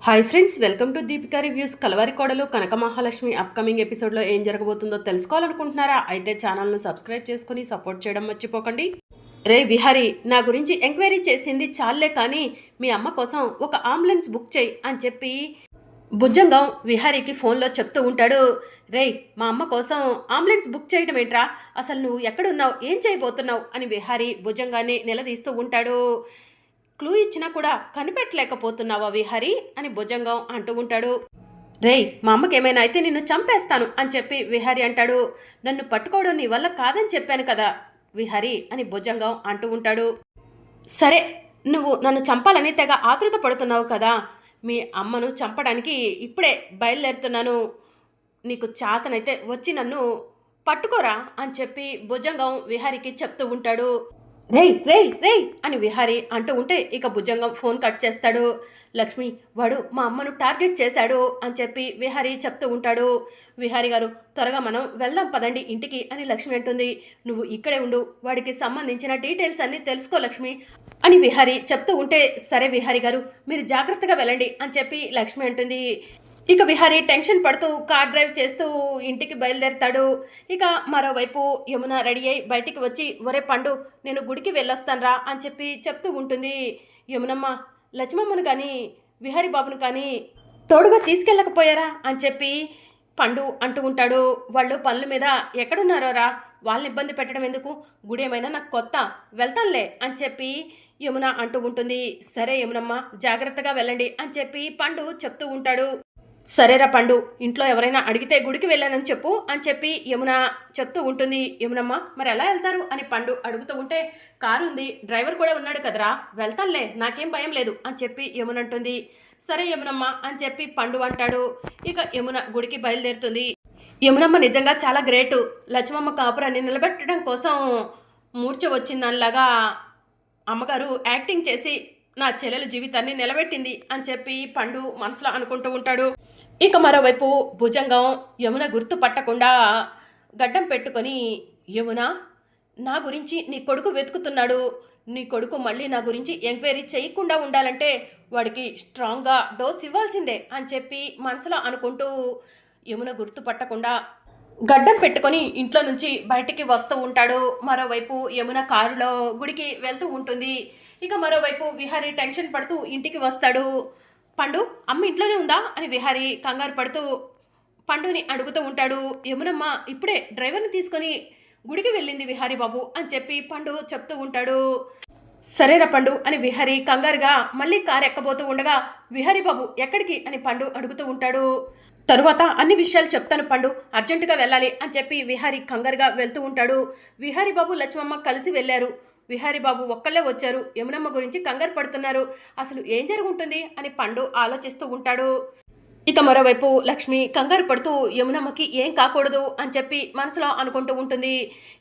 Hi friends, welcome to Deepika reviews. Kalavari Kodalu Kanaka Mahalakshmi upcoming ఎపిసోడ్లో ఏం జరగబోతుందో తెలుసుకోవాలనుకుంటున్నారా? అయితే ఛానల్ను సబ్స్క్రైబ్ చేసుకుని సపోర్ట్ చేయడం మర్చిపోకండి. రే విహారీ, నా గురించి ఎంక్వైరీ చేసింది చాలే, కానీ మీ అమ్మ కోసం ఒక అంబులెన్స్ బుక్ చేయి అని చెప్పి భుజంగం విహారీకి ఫోన్లో చెప్తూ ఉంటాడు. రే, మా అమ్మ కోసం అంబులెన్స్ బుక్ చేయడం ఏంట్రా? అసలు నువ్వు ఎక్కడున్నావు, ఏం చేయబోతున్నావు అని విహారీ భుజంగాన్ని నిలదీస్తూ ఉంటాడు. క్లూ ఇచ్చినా కూడా కనిపెట్టలేకపోతున్నావా విహారీ అని భుజంగం అంటూ ఉంటాడు. రేయ్, మా అమ్మకి ఏమైనా అయితే నిన్ను చంపేస్తాను అని చెప్పి విహారీ అంటాడు. నన్ను పట్టుకోవడం నీ వల్ల కాదని చెప్పాను కదా విహారీ అని భుజంగం అంటూ ఉంటాడు. సరే, నువ్వు నన్ను చంపాలని తెగ ఆతృత పడుతున్నావు కదా, మీ అమ్మను చంపడానికి ఇప్పుడే బయలుదేరుతున్నాను. నీకు చాతనైతే వచ్చి నన్ను పట్టుకోరా అని చెప్పి భుజంగం విహారీకి చెప్తూ ఉంటాడు. రేయ్ రేయ్ రేయ్ అని విహారీ అంటూ ఉంటే ఇక భుజంగం ఫోన్ కట్ చేస్తాడు. లక్ష్మి, వాడు మా అమ్మను టార్గెట్ చేశాడు అని చెప్పి విహారీ చెప్తూ ఉంటాడు. విహారీ గారు, త్వరగా మనం వెళ్దాం పదండి ఇంటికి అని లక్ష్మి అంటుంది. నువ్వు ఇక్కడే ఉండు, వాడికి సంబంధించిన డీటెయిల్స్ అన్నీ తెలుసుకో లక్ష్మి అని విహారీ చెప్తూ ఉంటే, సరే విహారీ గారు, మీరు జాగ్రత్తగా వెళ్ళండి అని చెప్పి లక్ష్మి అంటుంది. ఇక విహారీ టెన్షన్ పడుతూ కార్ డ్రైవ్ చేస్తూ ఇంటికి బయలుదేరుతాడు. ఇక మరోవైపు యమున రెడీ అయి బయటికి వచ్చి, ఒరే పండు, నేను గుడికి వెళ్ళొస్తానరా అని చెప్పి చెప్తూ ఉంటుంది. యమునమ్మ, లక్ష్మమ్మను కానీ విహారీ బాబును కానీ తోడుగా తీసుకెళ్ళకపోయారా అని చెప్పి పండు అంటూ ఉంటాడు. వాళ్ళు పనుల మీద ఎక్కడున్నారోరా, వాళ్ళని ఇబ్బంది పెట్టడం ఎందుకు, గుడి ఏమైనా నాకు కొత్త, వెళ్తానులే అని చెప్పి యమున అంటూ ఉంటుంది. సరే యమునమ్మ, జాగ్రత్తగా వెళ్ళండి అని చెప్పి పండు చెప్తూ ఉంటాడు. సరేరా పండు, ఇంట్లో ఎవరైనా అడిగితే గుడికి వెళ్ళానని చెప్పు అని చెప్పి యమున చెప్తూ ఉంటుంది. యమునమ్మ, మరి ఎలా వెళ్తారు అని పండు అడుగుతూ ఉంటే, కారు ఉంది, డ్రైవర్ కూడా ఉన్నాడు కదరా, వెళ్తానులే, నాకేం భయం లేదు అని చెప్పి యమున అంటుంది. సరే యమునమ్మ అని చెప్పి పండు అంటాడు. ఇక యమున గుడికి బయలుదేరుతుంది. యమునమ్మ నిజంగా చాలా గ్రేటు. లక్ష్మమ్మ కాపురాన్ని నిలబెట్టడం కోసం మూర్ఛ వచ్చిందనిలాగా అమ్మగారు యాక్టింగ్ చేసి నా చెల్లెలు జీవితాన్ని నిలబెట్టింది అని చెప్పి పండు మనసులో అనుకుంటూ ఉంటాడు. ఇక మరోవైపు భుజంగం యమున గుర్తు పట్టకుండా గడ్డం పెట్టుకొని, యమున, నా గురించి నీ కొడుకు వెతుకుతున్నాడు, నీ కొడుకు మళ్ళీ నా గురించి ఎంక్వైరీ చేయకుండా ఉండాలంటే వాడికి స్ట్రాంగ్గా డోస్ ఇవ్వాల్సిందే అని చెప్పి మనసులో అనుకుంటూ యమున గుర్తు పట్టకుండా గడ్డం పెట్టుకొని ఇంట్లో నుంచి బయటికి వస్తూ ఉంటాడు. మరోవైపు యమున కారులో గుడికి వెళ్తూ ఉంటుంది. ఇక మరోవైపు విహారీ టెన్షన్ పడుతూ ఇంటికి వస్తాడు. పండు, అమ్మ ఇంట్లోనే ఉందా అని విహారీ కంగారు పడుతూ పండుని అడుగుతూ ఉంటాడు. యమునమ్మ ఇప్పుడే డ్రైవర్ని తీసుకొని గుడికి వెళ్ళింది విహారీ బాబు అని చెప్పి పండు చెప్తూ ఉంటాడు. సరేరా పండు అని విహారీ కంగారుగా మళ్ళీ కారు ఎక్కబోతూ ఉండగా, విహారీ బాబు ఎక్కడికి అని పండు అడుగుతూ ఉంటాడు. తరువాత అన్ని విషయాలు చెప్తాను పండు, అర్జెంటుగా వెళ్ళాలి అని చెప్పి విహారీ కంగారుగా వెళ్తూ ఉంటాడు. విహారీ బాబు లక్ష్మమ్మ కలిసి వెళ్ళారు. విహారీ బాబు ఒక్కళ్ళే వచ్చారు. యమునమ్మ గురించి కంగారు పడుతున్నారు. అసలు ఏం జరుగుంటుంది అని పండు ఆలోచిస్తూ ఉంటాడు. ఇక మరోవైపు లక్ష్మి కంగారు పడుతూ యమునమ్మకి ఏం కాకూడదు అని చెప్పి మనసులో అనుకుంటూ ఉంటుంది.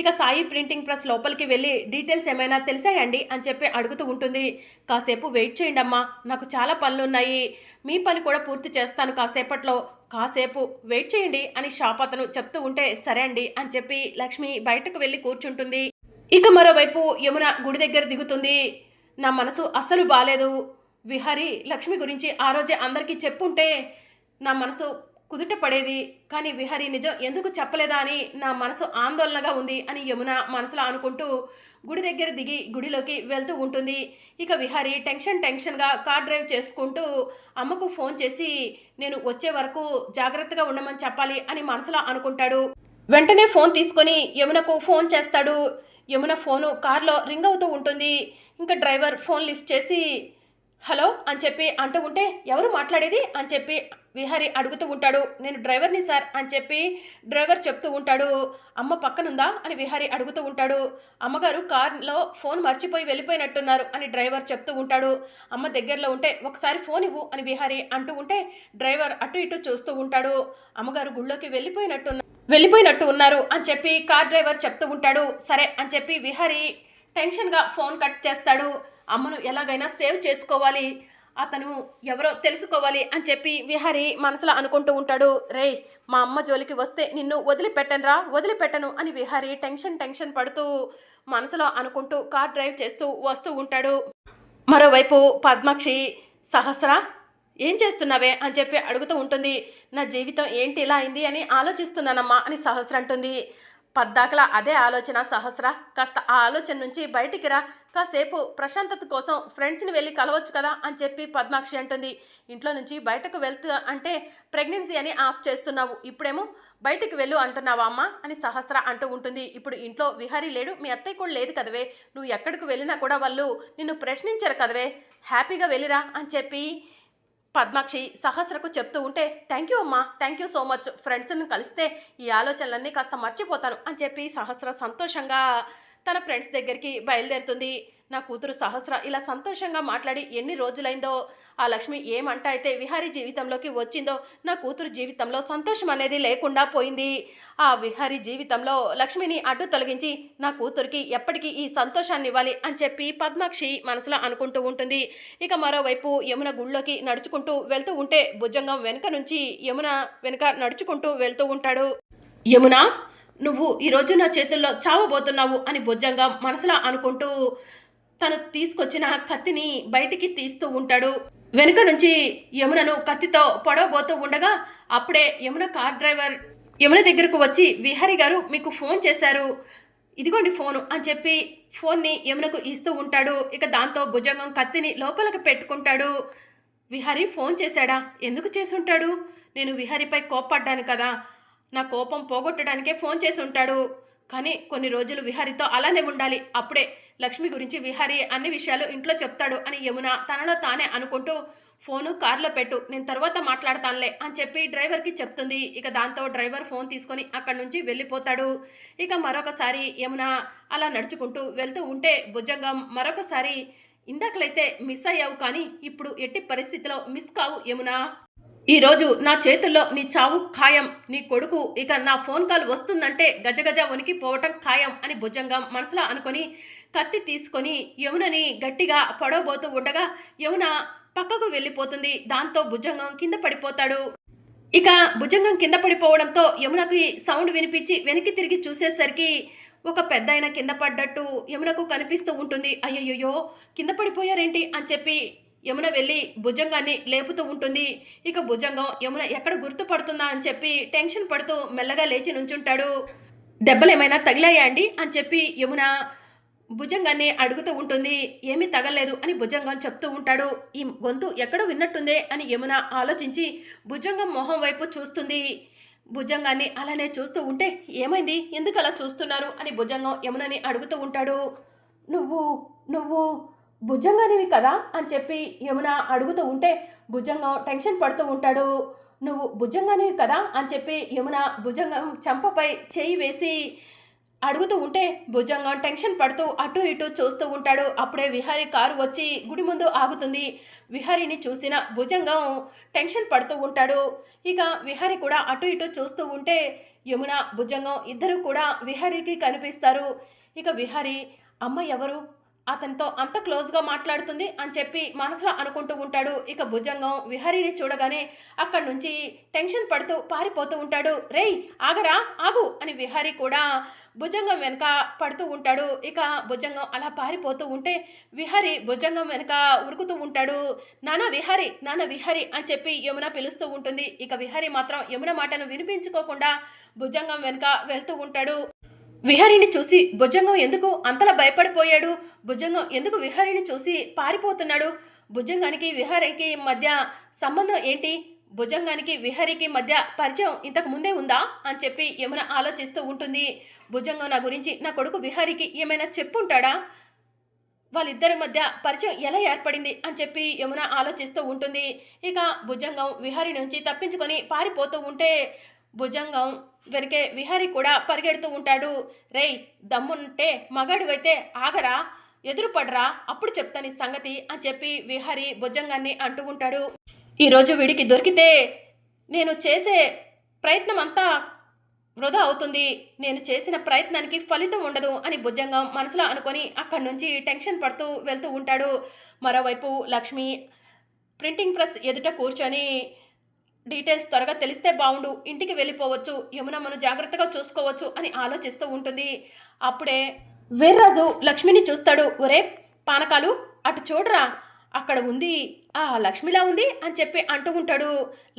ఇక సాయి ప్రింటింగ్ ప్రెస్ లోపలికి వెళ్ళి డీటెయిల్స్ ఏమైనా తెలిసాయండి అని చెప్పి అడుగుతూ ఉంటుంది. కాసేపు వెయిట్ చేయండి అమ్మా, నాకు చాలా పనులున్నాయి, మీ పని కూడా పూర్తి చేస్తాను కాసేపట్లో, కాసేపు వెయిట్ చేయండి అని షాప్ అతను చెప్తూ ఉంటే, సరే అండి అని చెప్పి లక్ష్మి బయటకు వెళ్ళి కూర్చుంటుంది. ఇక మరోవైపు యమున గుడి దగ్గర దిగుతుంది. నా మనసు అస్సలు బాలేదు. విహారీ లక్ష్మి గురించి ఆ రోజే అందరికీ చెప్పుంటే నా మనసు కుదుట పడేది, కానీ విహారీ నిజం ఎందుకు చెప్పలేదా అని నా మనసు ఆందోళనగా ఉంది అని యమున మనసులో అనుకుంటూ గుడి దగ్గర దిగి గుడిలోకి వెళ్తూ ఉంటుంది. ఇక విహారీ టెన్షన్గా కార్ డ్రైవ్ చేసుకుంటూ అమ్మకు ఫోన్ చేసి నేను వచ్చే వరకు జాగ్రత్తగా ఉండమని చెప్పాలి అని మనసులో అనుకుంటాడు. వెంటనే ఫోన్ తీసుకొని యమునకు ఫోన్ చేస్తాడు. యమున ఫోను కార్లో రింగ్ అవుతూ ఉంటుంది. ఇంకా డ్రైవర్ ఫోన్ లిఫ్ట్ చేసి హలో అని చెప్పి అంటూ ఉంటే, ఎవరు మాట్లాడేది అని చెప్పి విహారీ అడుగుతూ ఉంటాడు. నేను డ్రైవర్ని సార్ అని చెప్పి డ్రైవర్ చెప్తూ ఉంటాడు. అమ్మ పక్కనుందా అని విహారీ అడుగుతూ ఉంటాడు. అమ్మగారు కార్లో ఫోన్ మర్చిపోయి వెళ్ళిపోయినట్టున్నారు అని డ్రైవర్ చెప్తూ ఉంటాడు. అమ్మ దగ్గరలో ఉంటే ఒకసారి ఫోన్ ఇవ్వు అని విహారీ అంటూ ఉంటే డ్రైవర్ అటు ఇటు చూస్తూ ఉంటాడు. అమ్మగారు గుళ్ళోకి వెళ్ళిపోయినట్టు ఉన్నారు అని చెప్పి కార్ డ్రైవర్ చెప్తూ ఉంటాడు. సరే అని చెప్పి విహారీ టెన్షన్గా ఫోన్ కట్ చేస్తాడు. అమ్మను ఎలాగైనా సేవ్ చేసుకోవాలి, అతను ఎవరో తెలుసుకోవాలి అని చెప్పి విహారీ మనసులో అనుకుంటూ ఉంటాడు. రే, మా అమ్మ జోలికి వస్తే నిన్ను వదిలిపెట్టను అని విహారీ టెన్షన్ పడుతూ మనసులో అనుకుంటూ కార్ డ్రైవ్ చేస్తూ వస్తూ ఉంటాడు. మరోవైపు పద్మాక్షి, సహస్ర, ఏం చేస్తున్నావే అని చెప్పి అడుగుతూ ఉంటుంది. నా జీవితం ఏంటి ఇలా అయింది అని ఆలోచిస్తున్నానమ్మా అని సహస్ర అంటుంది. పద్దాకలా అదే ఆలోచన సహస్ర, కాస్త ఆ ఆలోచన నుంచి బయటికి రా, కాసేపు ప్రశాంతత కోసం ఫ్రెండ్స్ని వెళ్ళి కలవచ్చు కదా అని చెప్పి పద్మాక్షి అంటుంది. ఇంట్లో నుంచి బయటకు వెళ్తూ అంటే ప్రెగ్నెన్సీ అని ఆఫ్ చేస్తున్నావు, ఇప్పుడేమో బయటికి వెళ్ళు అంటున్నావా అమ్మ అని సహస్ర అంటూ ఉంటుంది. ఇప్పుడు ఇంట్లో విహారీ లేడు, మీ అత్తయ్య కూడా లేదు కదవే, నువ్వు ఎక్కడికి వెళ్ళినా కూడా వాళ్ళు నిన్ను ప్రశ్నించరు కదవే, హ్యాపీగా వెళ్ళిరా అని చెప్పి పద్మాక్షి సహస్రకు చెప్తూ ఉంటే, థ్యాంక్ యూ అమ్మా, థ్యాంక్ యూ సో మచ్, ఫ్రెండ్స్ని కలిస్తే ఈ ఆలోచనలన్నీ కాస్త మర్చిపోతాను అని చెప్పి సహస్ర సంతోషంగా తన ఫ్రెండ్స్ దగ్గరికి బయలుదేరుతుంది. నా కూతురు సహస్ర ఇలా సంతోషంగా మాట్లాడి ఎన్ని రోజులైందో, ఆ లక్ష్మి ఏమంట అయితే విహారీ జీవితంలోకి వచ్చిందో నా కూతురు జీవితంలో సంతోషం అనేది లేకుండా పోయింది. ఆ విహారీ జీవితంలో లక్ష్మిని అడ్డు తొలగించి నా కూతురికి ఎప్పటికీ ఈ సంతోషాన్ని ఇవ్వాలి అని చెప్పి పద్మాక్షి మనసులో అనుకుంటూ ఉంటుంది. ఇక మరోవైపు యమున గుళ్ళోకి నడుచుకుంటూ వెళ్తూ ఉంటే భుజంగం వెనుక నుంచి యమున వెనుక నడుచుకుంటూ వెళ్తూ ఉంటాడు. యమున, నువ్వు ఈరోజు నా చేతుల్లో చావబోతున్నావు అని భుజంగం మనసులో అనుకుంటూ తను తీసుకొచ్చిన కత్తిని బయటికి తీస్తూ ఉంటాడు. వెనుక నుంచి యమునను కత్తితో పొడవబోతూ ఉండగా అప్పుడే యమున కార్ డ్రైవర్ యమున దగ్గరకు వచ్చి, విహారీ గారు మీకు ఫోన్ చేశారు, ఇదిగోండి ఫోను అని చెప్పి ఫోన్ని యమునకు ఇస్తూ ఉంటాడు. ఇక దాంతో భుజంగం కత్తిని లోపలికి పెట్టుకుంటాడు. విహారీ ఫోన్ చేశాడా? ఎందుకు చేసి ఉంటాడు? నేను విహారీపై కోప్పడ్డాను కదా, నా కోపం పోగొట్టడానికే ఫోన్ చేసి ఉంటాడు. కానీ కొన్ని రోజులు విహారీతో అలానే ఉండాలి, అప్పుడే లక్ష్మి గురించి విహారీ అన్ని విషయాలు ఇంట్లో చెప్తాడు అని యమున తనలో తానే అనుకుంటూ, ఫోను కార్లో పెట్టు, నేను తర్వాత మాట్లాడతానులే అని చెప్పి డ్రైవర్కి చెప్తుంది. ఇక దాంతో డ్రైవర్ ఫోన్ తీసుకొని అక్కడి నుంచి వెళ్ళిపోతాడు. ఇక మరొకసారి యమున అలా నడుచుకుంటూ వెళ్తూ ఉంటే భుజంగం మరొకసారి, ఇందాకలైతే మిస్ అయ్యావు కానీ ఇప్పుడు ఎట్టి పరిస్థితిలో మిస్ కావు యమున, ఈరోజు నా చేతుల్లో నీ చావు ఖాయం, నీ కొడుకు ఇక నా ఫోన్ కాల్ వస్తుందంటే గజగజ వణికిపోవటం ఖాయం అని భుజంగం మనసులో అనుకొని కత్తి తీసుకొని యమునని గట్టిగా పడవబోతూ ఉండగా యమున పక్కకు వెళ్ళిపోతుంది. దాంతో భుజంగం కింద పడిపోతాడు. ఇక భుజంగం కింద పడిపోవడంతో యమునకి సౌండ్ వినిపించి వెనక్కి తిరిగి చూసేసరికి ఒక పెద్దాయన కింద పడ్డట్టు యమునకు కనిపిస్తూ ఉంటుంది. అయ్యయ్యో, కింద పడిపోయారేంటి అని చెప్పి యమున వెళ్ళి భుజంగాన్ని లేపుతూ ఉంటుంది. ఇక భుజంగం యమున ఎక్కడ గుర్తుపడుతుందా అని చెప్పి టెన్షన్ పడుతూ మెల్లగా లేచి నుంచుంటాడు. దెబ్బలేమైనా తగిలాయా అండి అని చెప్పి యమున భుజంగాన్ని అడుగుతూ ఉంటుంది. ఏమీ తగలేదు అని భుజంగం చెప్తూ ఉంటాడు. ఈ గొంతు ఎక్కడో విన్నట్టుందే అని యమున ఆలోచించి భుజంగం మొహం వైపు చూస్తుంది. భుజంగాన్ని అలానే చూస్తూ ఉంటే, ఏమైంది, ఎందుకు అలా చూస్తున్నారు అని భుజంగం యమునని అడుగుతూ ఉంటాడు. నువ్వు నువ్వు భుజంగానివి కదా అని చెప్పి యమున అడుగుతూ ఉంటే భుజంగం టెన్షన్ పడుతూ ఉంటాడు. నువ్వు భుజంగానివి కదా అని చెప్పి యమున భుజంగం చెంపపై చేయి వేసి అడుగుతూ ఉంటే భుజంగం టెన్షన్ పడుతూ అటు ఇటు చూస్తూ ఉంటాడు. అప్పుడే విహారీ కారు వచ్చి గుడి ముందు ఆగుతుంది. విహారీని చూసిన భుజంగం టెన్షన్ పడుతూ ఉంటాడు. ఇక విహారీ కూడా అటు ఇటు చూస్తూ ఉంటే యమున భుజంగం ఇద్దరు కూడా విహారీకి కనిపిస్తారు. ఇక విహారీ, అమ్మ ఎవరు, అతనితో అంత క్లోజ్గా మాట్లాడుతుంది అని చెప్పి మనసులో అనుకుంటూ ఉంటాడు. ఇక భుజంగం విహారీని చూడగానే అక్కడి నుంచి టెన్షన్ పడుతూ పారిపోతూ ఉంటాడు. రేయ్ ఆగరా, ఆగు అని విహారీ కూడా భుజంగం వెనక పడుతూ ఉంటాడు. ఇక భుజంగం అలా పారిపోతూ ఉంటే విహారీ భుజంగం వెనక ఉరుకుతూ ఉంటాడు. నానా విహారీ, నాన్న విహారీ అని చెప్పి యమున పిలుస్తూ ఉంటుంది. ఇక విహారీ మాత్రం యమున మాటను వినిపించుకోకుండా భుజంగం వెనక వెళ్తూ ఉంటాడు. విహారీని చూసి భుజంగం ఎందుకు అంతలా భయపడిపోయాడు, భుజంగం ఎందుకు విహారీని చూసి పారిపోతున్నాడు, భుజంగానికి విహారీకి మధ్య సంబంధం ఏంటి, భుజంగానికి విహారీకి మధ్య పరిచయం ఇంతకు ముందే ఉందా అని చెప్పి యమున ఆలోచిస్తూ ఉంటుంది. భుజంగం నా గురించి నా కొడుకు విహారీకి ఏమైనా చెప్పుంటాడా, వాళ్ళిద్దరి మధ్య పరిచయం ఎలా ఏర్పడింది అని చెప్పి యమున ఆలోచిస్తూ ఉంటుంది. ఇక భుజంగం విహారీ నుంచి తప్పించుకొని పారిపోతూ ఉంటే భుజంగం వెనకే విహారీ కూడా పరిగెడుతూ ఉంటాడు. రేయ్ దమ్ముంటే మగాడివైతే ఆగరా, ఎదురుపడరా, అప్పుడు చెప్తాను ఈ సంగతి అని చెప్పి విహారీ భుజంగాన్ని అంటూ ఉంటాడు. ఈరోజు వీడికి దొరికితే నేను చేసే ప్రయత్నం అంతా వృధా అవుతుంది, నేను చేసిన ప్రయత్నానికి ఫలితం ఉండదు అని భుజంగం మనసులో అనుకొని అక్కడి నుంచి టెన్షన్ పడుతూ వెళ్తూ ఉంటాడు. మరోవైపు లక్ష్మి ప్రింటింగ్ ప్రెస్ ఎదుట కూర్చొని డీటెయిల్స్ త్వరగా తెలిస్తే బాగుండు, ఇంటికి వెళ్ళిపోవచ్చు, యమునమ్మను జాగ్రత్తగా చూసుకోవచ్చు అని ఆలోచిస్తూ ఉంటుంది. అప్పుడే వీర్రాజు లక్ష్మిని చూస్తాడు. ఒరే పానకాలు, అటు చూడరా, అక్కడ ఉంది లక్ష్మిలా ఉంది అని చెప్పి అంటూ ఉంటాడు.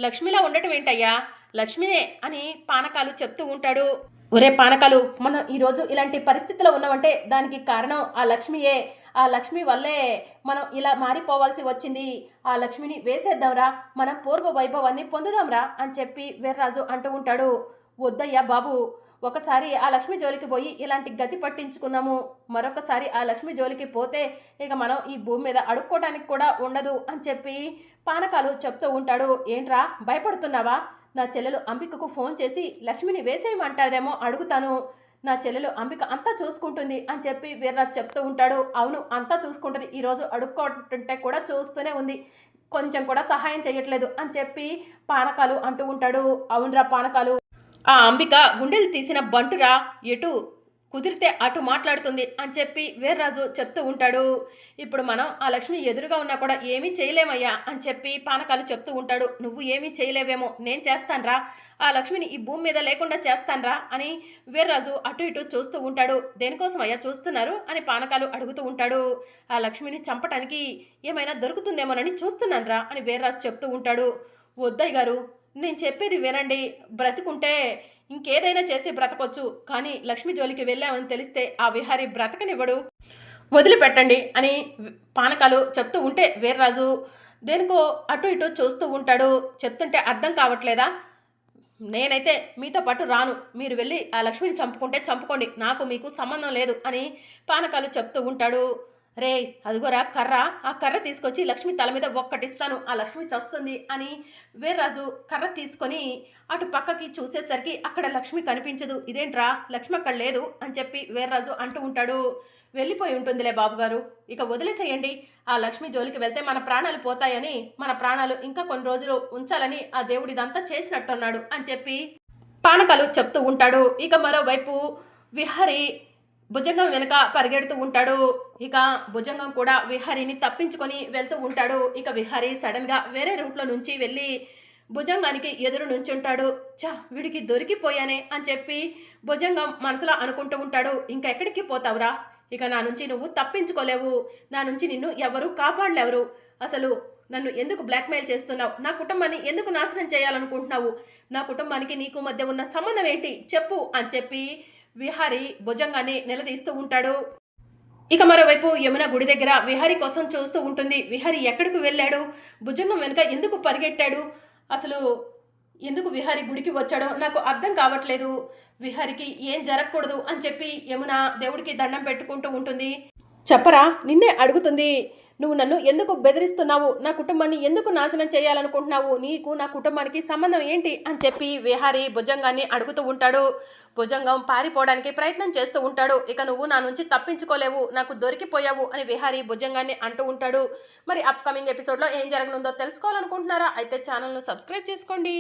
లక్ష్మిలా ఉండటం ఏంటయ్యా, లక్ష్మినే అని పానకాలు చెప్తూ ఉంటాడు. ఒరే పానకాలు, మనం ఈరోజు ఇలాంటి పరిస్థితిలో ఉన్నామంటే దానికి కారణం ఆ లక్ష్మియే. ఆ లక్ష్మి వల్లే మనం ఇలా మారిపోవాల్సి వచ్చింది. ఆ లక్ష్మిని వేసేద్దాంరా, మనం పూర్వ వైభవాన్ని పొందుదాంరా అని చెప్పి వీర్రాజు అంటూ ఉంటాడు. వద్దయ్యా బాబు, ఒకసారి ఆ లక్ష్మి జోలికి పోయి ఇలాంటి గతి పట్టించుకున్నాము, మరొకసారి ఆ లక్ష్మి జోలికి పోతే ఇక మనం ఈ భూమి మీద అడుక్కోవడానికి కూడా ఉండదు అని చెప్పి పానకాలు చెప్తూ ఉంటాడు. ఏంట్రా భయపడుతున్నావా? నా చెల్లెలు అంబికకు ఫోన్ చేసి లక్ష్మిని వేసేయమంటాదేమో అడుగుతాను. నా చెల్లెలు అంబిక అంతా చూసుకుంటుంది అని చెప్పి వీర్రాజు చెప్తూ ఉంటాడు. అవును, అంతా చూసుకుంటుంది, ఈరోజు అడుక్కోతుంటే కూడా చూస్తూనే ఉంది, కొంచెం కూడా సహాయం చేయట్లేదు అని చెప్పి పానకాలు అంటూ ఉంటాడు. అవునరా పానకాలు, ఆ అంబిక గుండెలు తీసిన బంటురా, ఎటు కుదిరితే అటు మాట్లాడుతుంది అని చెప్పి వీర్రాజు చెప్తూ ఉంటాడు. ఇప్పుడు మనం ఆ లక్ష్మి ఎదురుగా ఉన్నా కూడా ఏమీ చేయలేమయ్యా అని చెప్పి పానకాలు చెప్తూ ఉంటాడు. నువ్వు ఏమీ చేయలేవేమో, నేను చేస్తాన్రా, ఆ లక్ష్మిని ఈ భూమి మీద లేకుండా చేస్తాన్రా అని వీర్రాజు అటు ఇటు చూస్తూ ఉంటాడు. దేనికోసం అయ్యా చూస్తున్నారు అని పానకాలు అడుగుతూ ఉంటాడు. ఆ లక్ష్మిని చంపటానికి ఏమైనా దొరుకుతుందేమోనని చూస్తున్నాన్రా అని వీర్రాజు చెప్తూ ఉంటాడు. వద్దయ్య గారు, నేను చెప్పేది వినండి, బ్రతుకుంటే ఇంకేదైనా చేసి బ్రతకొచ్చు, కానీ లక్ష్మి జోలికి వెళ్ళామని తెలిస్తే ఆ విహారీ బ్రతకనివ్వడు, వదిలిపెట్టండి అని పానకాలు చెప్తూ ఉంటే వీర్రాజు దేనికో అటు ఇటు చూస్తూ ఉంటాడు. చెప్తుంటే అర్థం కావట్లేదా? నేనైతే మీతో పాటు రాను, మీరు వెళ్ళి ఆ లక్ష్మిని చంపుకుంటే చంపుకోండి, నాకు మీకు సంబంధం లేదు అని పానకాలు చెప్తూ ఉంటాడు. రే అదిగోరా కర్ర, ఆ కర్ర తీసుకొచ్చి లక్ష్మి తల మీద ఒక్కటిస్తాను, ఆ లక్ష్మి చస్తుంది అని వీర్రాజు కర్ర తీసుకొని అటు పక్కకి చూసేసరికి అక్కడ లక్ష్మి కనిపించదు. ఇదేంట్రా, లక్ష్మి అక్కడ లేదు అని చెప్పి వీర్రాజు అంటూ ఉంటాడు. వెళ్ళిపోయి ఉంటుందిలే బాబుగారు, ఇక వదిలేసేయండి, ఆ లక్ష్మి జోలికి వెళ్తే మన ప్రాణాలు పోతాయని, మన ప్రాణాలు ఇంకా కొన్ని రోజులు ఉంచాలని ఆ దేవుడు ఇదంతా చేసినట్టున్నాడు అని చెప్పి పానకాలు చెప్తూ ఉంటాడు. ఇక మరోవైపు విహారీ భుజంగం వెనుక పరిగెడుతూ ఉంటాడు. ఇక భుజంగం కూడా విహారీని తప్పించుకొని వెళ్తూ ఉంటాడు. ఇక విహారీ సడన్గా వేరే రూట్లో నుంచి వెళ్ళి భుజంగానికి ఎదురు నుంచుంటాడు. వీడికి దొరికిపోయానే అని చెప్పి భుజంగం మనసులో అనుకుంటూ ఉంటాడు. ఇంకా ఎక్కడికి పోతావురా, ఇక నా నుంచి నువ్వు తప్పించుకోలేవు, నా నుంచి నిన్ను ఎవరు కాపాడలేవరు, అసలు నన్ను ఎందుకు బ్లాక్మెయిల్ చేస్తున్నావు, నా కుటుంబాన్ని ఎందుకు నాశనం చేయాలనుకుంటున్నావు, నా కుటుంబానికి నీకు మధ్య ఉన్న సంబంధం ఏంటి చెప్పు అని చెప్పి విహారీ భుజంగాన్ని నిలదీస్తూ ఉంటాడు. ఇక మరోవైపు యమున గుడి దగ్గర విహారీ కోసం చూస్తూ ఉంటుంది. విహారీ ఎక్కడికి వెళ్ళాడు, భుజంగం వెనుక ఎందుకు పరిగెట్టాడు, అసలు ఎందుకు విహారీ గుడికి వచ్చాడో నాకు అర్థం కావట్లేదు, విహారీకి ఏం జరగకూడదు అని చెప్పి యమున దేవుడికి దండం పెట్టుకుంటూ ఉంటుంది. చెప్పరా, నిన్నే అడుగుతుంది, నువ్వు నన్ను ఎందుకు బెదిరిస్తున్నావు, నా కుటుంబాన్ని ఎందుకు నాశనం చేయాలనుకుంటున్నావు, నీకు నా కుటుంబానికి సంబంధం ఏంటి అని చెప్పి విహారీ భుజంగాన్ని అడుగుతూ ఉంటాడు. భుజంగం పారిపోవడానికి ప్రయత్నం చేస్తూ ఉంటాడు. ఇక నువ్వు నా నుంచి తప్పించుకోలేవు, నాకు దొరికిపోయావు అని విహారీ భుజంగాన్ని అంటూ ఉంటాడు. మరి అప్కమింగ్ ఎపిసోడ్లో ఏం జరగనుందో తెలుసుకోవాలనుకుంటున్నారా? అయితే ఛానల్ను సబ్స్క్రైబ్ చేసుకోండి.